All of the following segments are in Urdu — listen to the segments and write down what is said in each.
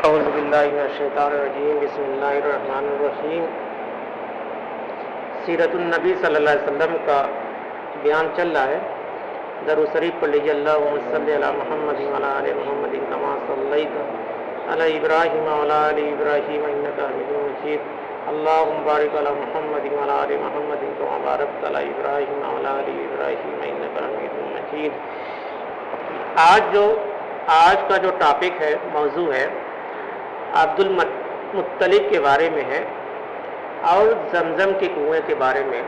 اعوذ باللہ من الشیطان الرجیم بسم اللہ الرحمن الرحیم۔ سیرت النبی صلی اللہ علیہ وسلم کا بیان چل رہا ہے۔ درود شریف پڑھ لیجیے۔ اللہم صلی علی محمد وعلی آل محمد کما صلیت علی ابراہیم وعلی آل ابراہیم انک حمید مجید۔ اللہم بارک علی محمد وعلی آل محمد کما بارکت علی ابراہیم وعلی آل ابراہیم انک حمید مجید۔ آج کا جو ٹاپک ہے، موضوع ہے، عبد المطلب کے بارے میں ہے اور زمزم کے کنویں کے بارے میں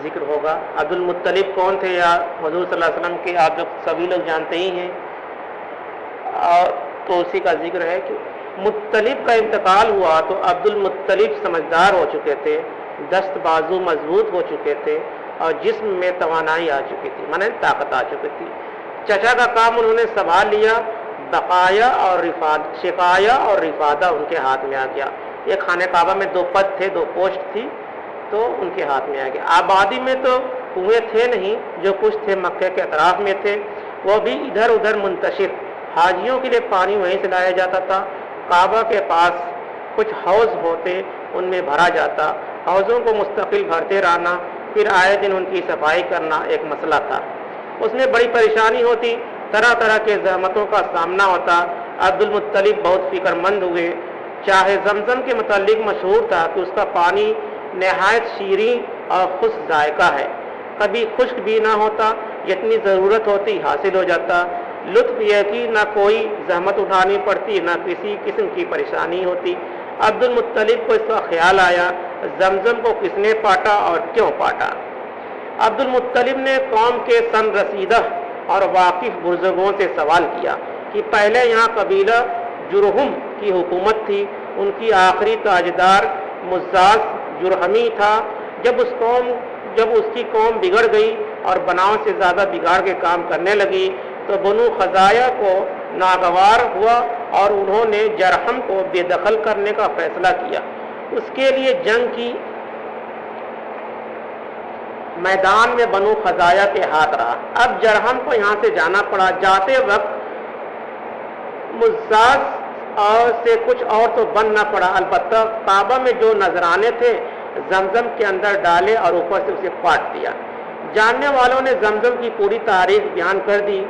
ذکر ہوگا۔ عبد المطلب کون تھے؟ یا حضور صلی اللہ علیہ وسلم کے آپ لوگ سبھی لوگ جانتے ہی ہیں، اور تو اسی کا ذکر ہے کہ مطلب کا انتقال ہوا تو عبد المطلب سمجھدار ہو چکے تھے، دست بازو مضبوط ہو چکے تھے اور جسم میں توانائی آ چکی تھی، مانے طاقت آ چکی تھی۔ چچا کا کام انہوں نے سنبھال لیا، بقایا اور شفایا اور رفادہ ان کے ہاتھ میں آ گیا۔ ایک خانہ کعبہ میں 2 پد تھے، 2 پوسٹ تھی، تو ان کے ہاتھ میں آ گیا۔ آبادی میں تو کنویں تھے نہیں، جو کچھ تھے مکہ کے اطراف میں تھے، وہ بھی ادھر ادھر منتشر۔ حاجیوں کے لیے پانی وہیں سے لایا جاتا تھا۔ کعبہ کے پاس کچھ حوض ہوتے، ان میں بھرا جاتا۔ حوضوں کو مستقل بھرتے رہنا، پھر آئے دن ان کی صفائی کرنا ایک مسئلہ تھا۔ اس میں بڑی پریشانی ہوتی، طرح طرح کے زحمتوں کا سامنا ہوتا۔ عبد المطلب بہت فکر مند ہوئے۔ چاہے زمزم کے متعلق مشہور تھا کہ اس کا پانی نہایت شیریں اور خوش ذائقہ ہے، کبھی خشک بھی نہ ہوتا، جتنی ضرورت ہوتی حاصل ہو جاتا۔ لطف یہ کہ نہ کوئی زحمت اٹھانی پڑتی، نہ کسی قسم کی پریشانی ہوتی۔ عبد المطلب کو اس کا خیال آیا، زمزم کو کس نے پاٹا اور کیوں پاٹا؟ عبد المطلب نے قوم کے سن رسیدہ اور واقف بزرگوں سے سوال کیا کہ پہلے یہاں قبیلہ جرہم کی حکومت تھی، ان کی آخری تاجدار مزاز جرہمی تھا۔ جب اس کی قوم بگڑ گئی اور بناؤ سے زیادہ بگاڑ کے کام کرنے لگی تو بنو خزاعہ کو ناگوار ہوا اور انہوں نے جرہم کو بے دخل کرنے کا فیصلہ کیا۔ اس کے لیے جنگ کی میدان میں بنو خزاعہ کے ہاتھ رہا۔ اب جرہم کو یہاں سے جانا پڑا۔ جاتے وقت مزاج سے کچھ اور تو بن نہ پڑا، البتہ کعبہ میں جو نذرانے تھے زمزم کے اندر ڈالے اور اوپر سے اسے پاٹ دیا۔ جاننے والوں نے زمزم کی پوری تاریخ بیان کر دی۔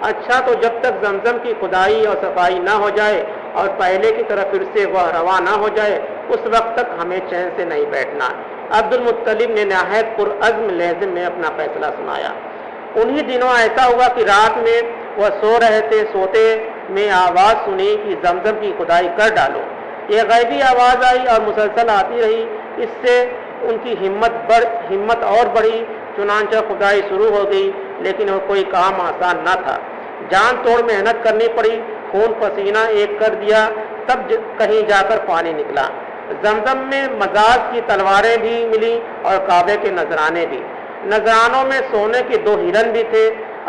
اچھا، تو جب تک زمزم کی کھدائی اور صفائی نہ ہو جائے اور پہلے کی طرح پھر سے وہ روا نہ ہو جائے، اس وقت تک ہمیں چین سے نہیں بیٹھنا۔ عبد المطلب نے نہایت پرعزم لہجے میں اپنا فیصلہ سنایا۔ انہی دنوں ایسا ہوا کہ رات میں وہ سو رہے تھے، سوتے میں آواز سنی کہ زمزم کی کھدائی کر ڈالو۔ یہ غیبی آواز آئی اور مسلسل آتی رہی۔ اس سے ان کی ہمت اور بڑھی، چنانچہ کھدائی شروع ہو گئی، لیکن وہ کوئی کام آسان نہ تھا۔ جان توڑ محنت کرنی پڑی، خون پسینہ ایک کر دیا، تب کہیں جا کر پانی نکلا۔ زمزم میں مزاج کی تلواریں بھی ملی اور کعبے کے نذرانے بھی۔ نذرانوں میں سونے کے 2 ہرن بھی تھے۔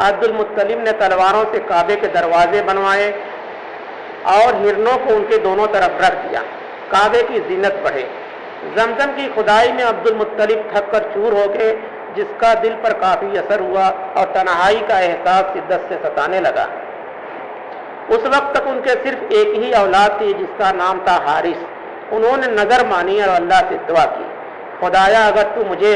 عبد المطلب نے تلواروں سے کعبے کے دروازے بنوائے اور ہرنوں کو ان کے دونوں طرف رکھ دیا۔ کعبے کی زینت بڑھے۔ زمزم کی کھدائی میں عبد المطلب تھک کر چور ہو گئے، جس کا دل پر کافی اثر ہوا اور تنہائی کا احساس شدت سے ستانے لگا۔ اس وقت تک ان کے صرف ایک ہی اولاد تھی، جس کا نام تھا حارث۔ انہوں نے نظر مانی اور اللہ سے دعا کی، خدایا اگر تو مجھے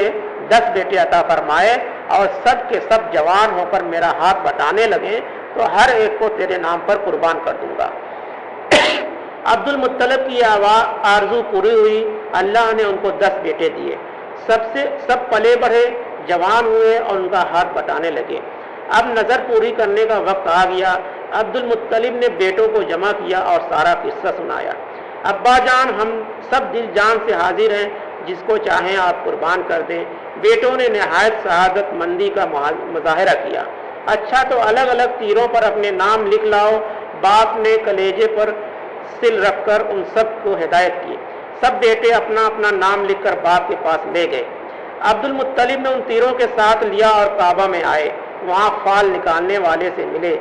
10 بیٹے عطا فرمائے اور سب کے سب جوان ہو کر میرا ہاتھ بٹانے لگے تو ہر ایک کو تیرے نام پر قربان کر دوں گا۔ عبد المطلب کی آرزو پوری ہوئی۔ اللہ نے ان کو 10 بیٹے دیے۔ سب پلے بڑھے، جوان ہوئے اور ان کا ہاتھ بٹانے لگے۔ اب نظر پوری کرنے کا وقت آ گیا۔ عبد المطلب نے بیٹوں کو جمع کیا اور سارا قصہ سنایا۔ ابا جان، ہم سب دل جان سے حاضر ہیں، جس کو چاہیں آپ قربان کر دیں۔ بیٹوں نے نہایت سعادت مندی کا مظاہرہ کیا۔ اچھا، تو الگ الگ تیروں پر اپنے نام لکھ لاؤ۔ باپ نے کلیجے پر سل رکھ کر ان سب کو ہدایت کی۔ سب بیٹے اپنا اپنا نام لکھ کر باپ کے پاس لے گئے۔ عبد المطلب نے ان تیروں کے ساتھ لیا اور کعبہ میں آئے۔ وہاں فال نکالنے والے سے ملے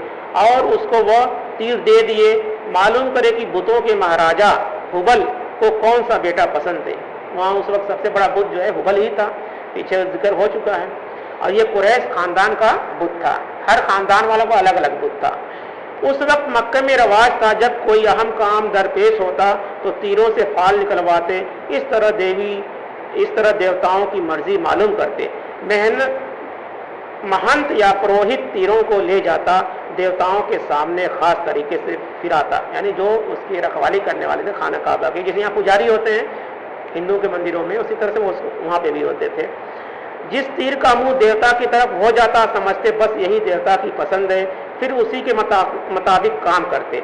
اور اس کو وہ تیر دے دیے۔ معلوم کرے کہ بتوں کے مہاراجا حبل کو کون سا بیٹا پسند ہے۔ وہاں اس وقت سب سے بڑا بت جو ہے حبل ہی تھا، پیچھے ذکر ہو چکا ہے، اور یہ قریش خاندان کا بت تھا۔ ہر خاندان والوں کو الگ الگ بت تھا۔ اس وقت مکہ میں رواج تھا جب کوئی اہم کام درپیش ہوتا تو تیروں سے فال نکلواتے، اس طرح دیوتاؤں کی مرضی معلوم کرتے۔ مہنت یا پروہت تیروں کو لے جاتا، دیوتاؤں کے سامنے خاص طریقے سے پھراتا، یعنی جو اس کی رکھوالی کرنے والے تھے خانہ کعبہ کے، جیسے یہاں پجاری ہوتے ہیں ہندو کے مندروں میں، اسی طرح سے وہ وہاں پہ بھی ہوتے تھے۔ جس تیر کا منہ دیوتا کی طرف ہو جاتا سمجھتے بس یہی دیوتا کی پسند ہے، پھر اسی کے مطابق کام کرتے۔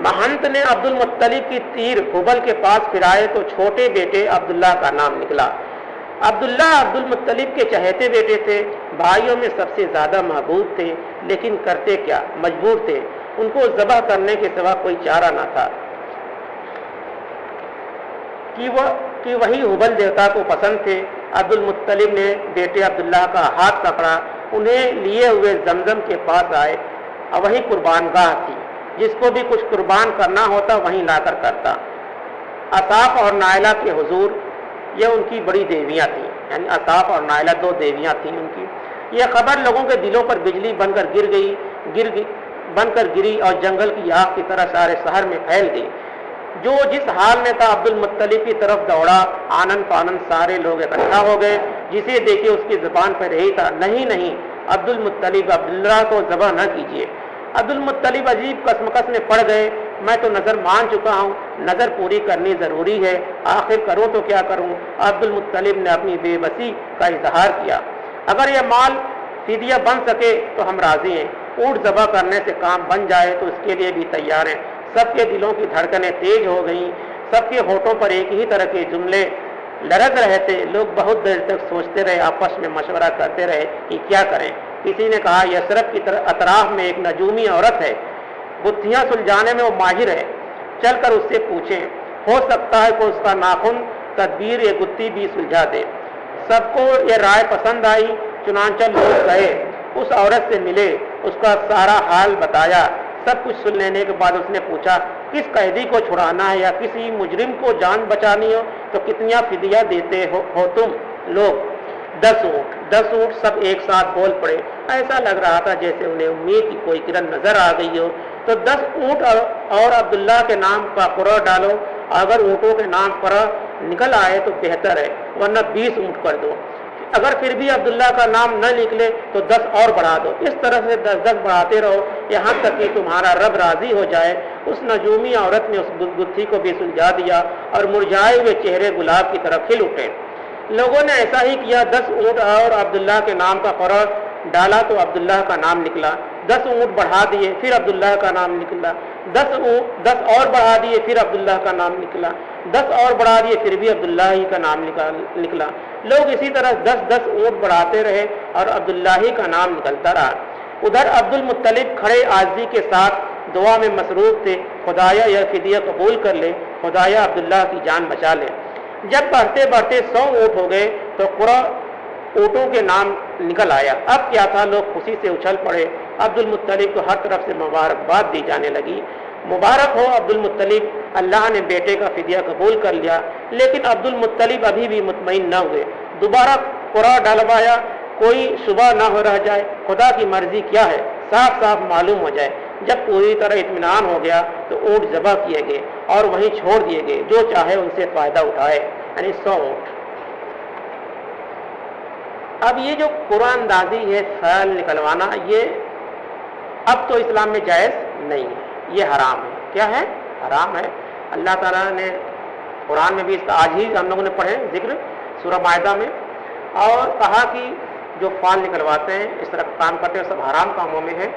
مہنت نے عبد المطلب کی تیر حبل کے پاس پھرائے تو چھوٹے بیٹے عبداللہ کا نام نکلا۔ عبداللہ عبد المطلب کے چہیتے بیٹے تھے، بھائیوں میں سب سے زیادہ محبوب تھے، لیکن کرتے کیا، مجبور تھے، ان کو ذبح کرنے کے سوا کوئی چارہ نہ تھا کہ وہی حبل دیوتا کو پسند تھے۔ عبد المطلب نے بیٹے عبداللہ کا ہاتھ پکڑا، انہیں لیے ہوئے زمزم کے پاس آئے، اور وہی قربان گاہ تھی، جس کو بھی کچھ قربان کرنا ہوتا وہیں لا کر کرتا۔ اصاف اور نائلہ کے حضور، یہ ان کی بڑی دیویاں تھیں، یعنی اصاف اور نائلہ دو دیویاں تھیں ان کی۔ یہ خبر لوگوں کے دلوں پر بجلی بن کر گری اور جنگل کی آگ کی طرح سارے شہر میں پھیل گئی۔ جو جس حال میں تھا عبد المطلب کی طرف دوڑا، آنن فانن سارے لوگ اکٹھا ہو گئے، جسے دیکھے اس کی زبان پر یہی تھا، نہیں نہیں عبد المطلب، عبداللہ کو ذبح نہ کیجیے۔ عبد المطلب عجیب کسمکس میں پڑ گئے، میں تو نظر مان چکا ہوں، نظر پوری کرنی ضروری ہے، آخر کروں تو کیا کروں۔ عبد المطلب نے اپنی بے بسی کا اظہار کیا، اگر یہ مال فدیہ بن سکے تو ہم راضی ہیں، اونٹ ذبح کرنے سے کام بن جائے تو اس کے لیے بھی تیار ہیں۔ سب کے دلوں کی دھڑکنیں تیز ہو گئیں، سب کے ہونٹوں پر ایک ہی طرح کے جملے لرز رہے تھے۔ لوگ بہت دیر تک سوچتے رہے، آپس میں مشورہ کرتے رہے کہ کیا کریں۔ کسی نے کہا یثرب کی اطراف میں ایک نجومی عورت ہے، گتھیاں سلجھانے میں وہ ماہر ہے، چل کر اس سے پوچھیں، ہو سکتا ہے کہ اس کا ناخن تدبیر یہ گتھی بھی سلجھا دے۔ سب کو یہ رائے پسند آئی، چنانچہ لوگ گئے، اس عورت سے ملے، اس کا سارا حال بتایا۔ سب کچھ سن لینے کے بعد اس نے پوچھا، کس قیدی کو چھڑانا ہے یا کسی مجرم کو جان بچانی ہو تو کتنی فدیہ دیتے ہو تم لوگ؟ 10 اونٹ۔ 10 اونٹ، سب ایک ساتھ بول پڑے، ایسا لگ رہا تھا جیسے انہیں امید کی کوئی کرن نظر آ گئی ہو۔ تو 10 اونٹ اور عبداللہ کے نام کا قرعہ ڈالو، اگر اونٹوں کے نام قرعہ نکل آئے تو بہتر ہے، ورنہ 20 اونٹ کر دو، اگر پھر بھی عبداللہ کا نام نہ نکلے تو 10 اور بڑھا دو۔ اس طرح سے 10 بڑھاتے رہو یہاں تک کہ تمہارا رب راضی ہو جائے۔ اس نجومی عورت نے اس گتھی کو بھی سلجھا دیا اور مرجھائے ہوئے چہرے گلاب کی طرف کھل اٹھے۔ لوگوں نے ایسا ہی کیا، 10 اونٹ اور عبداللہ کے نام کا قرعہ ڈالا تو عبداللہ کا نام نکلا، 10 اونٹ بڑھا دیے پھر عبداللہ کا نام نکلا، 10 اور بڑھا دیے پھر عبداللہ کا نام نکلا، 10 اور بڑھا دیے پھر بھی عبداللہ ہی کا نام نکلا۔ لوگ اسی طرح 10 اونٹ بڑھاتے رہے اور عبداللہ ہی کا نام نکلتا رہا۔ ادھر عبد المطلب کھڑے عاجزی کے ساتھ دعا میں مصروف تھے، خدایا یہ فدیہ قبول کر لے، خدایا عبداللہ کی جان بچا لے۔ جب بڑھتے بڑھتے 100 اونٹ ہو گئے تو قرعہ اونٹوں کے نام نکل آیا۔ اب کیا تھا، لوگ خوشی سے اچھل پڑے، عبد المطلب کو ہر طرف سے مبارکباد دی جانے لگی۔ مبارک ہو عبد المطلب، اللہ نے بیٹے کا فدیہ قبول کر لیا۔ لیکن عبد المطلب ابھی بھی مطمئن نہ ہوئے، دوبارہ قرعہ ڈلوایا، کوئی شبہ نہ ہو رہ جائے، خدا کی مرضی کیا ہے صاف صاف معلوم ہو جائے۔ جب پوری طرح اطمینان ہو گیا تو اونٹ ذبح کیے گئے اور وہیں چھوڑ دیے گئے، جو چاہے ان سے فائدہ اٹھائے، یعنی 100 اونٹ۔ اب یہ جو قرآن اندازی ہے، فعل نکلوانا، یہ اب تو اسلام میں جائز نہیں ہے، یہ حرام ہے۔ کیا ہے؟ حرام ہے۔ اللہ تعالیٰ نے قرآن میں بھی اس کا آج ہی ہم لوگوں نے پڑھے ذکر سورہ مائدہ میں، اور کہا کہ جو فعل نکلواتے ہیں، اس طرح کام کرتے ہیں، سب حرام کاموں میں ہے۔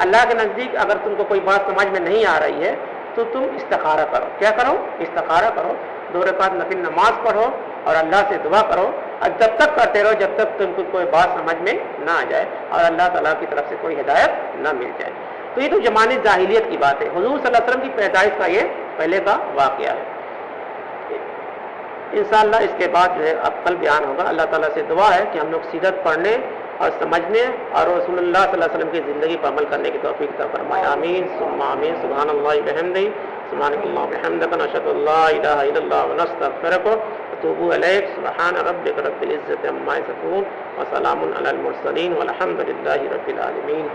اللہ کے نزدیک اگر تم کو کوئی بات سمجھ میں نہیں آ رہی ہے تو تم استخارہ کرو۔ کیا کرو؟ استخارہ کرو، 2 رکعت نفل نماز پڑھو اور اللہ سے دعا کرو، اور جب تک کرتے رہو جب تک تم کو کوئی بات سمجھ میں نہ آ جائے اور اللہ تعالیٰ کی طرف سے کوئی ہدایت نہ مل جائے۔ تو یہ تو زمانے جاہلیت کی بات ہے، حضور صلی اللہ علیہ وسلم کی پیدائش کا یہ پہلے کا واقعہ ہے۔ انشاءاللہ اس کے بعد جو ہے اب کل بیان ہوگا۔ اللہ تعالیٰ سے دعا ہے کہ ہم لوگ سیرت پڑھنے اور سمجھنے اور رسول اللہ صلی اللہ علیہ وسلم کی زندگی پر عمل کرنے کی توفیق عطا فرمائے، آمین ثم آمین۔ سبحان اللہ بحمدہ، سبحانک اللہم وبحمدک، نشہد ان لا الہ الا اللہ ونستغفرک ونتوب الیک۔ سبحان ربک رب العزۃ عما یصفون وسلام علی المرسلین والحمد للہ رب العالمین۔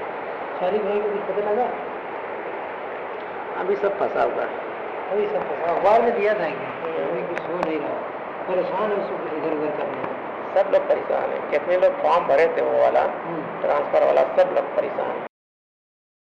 شادی ہونے کو کچھ پتہ لگا؟ ابھی سب پھنسا ہوا ہے. ابھی سب پھنسا اخبار میں دیا تھا کہ ابھی کچھ ہو نہیں رہا. پریشان ہے اس کو ادھر ادھر کرنے میں. سب لوگ پریشان ہیں. جتنے لوگ فارم بھرے تھے وہ والا ٹرانسفر والا سب لوگ پریشان ہیں.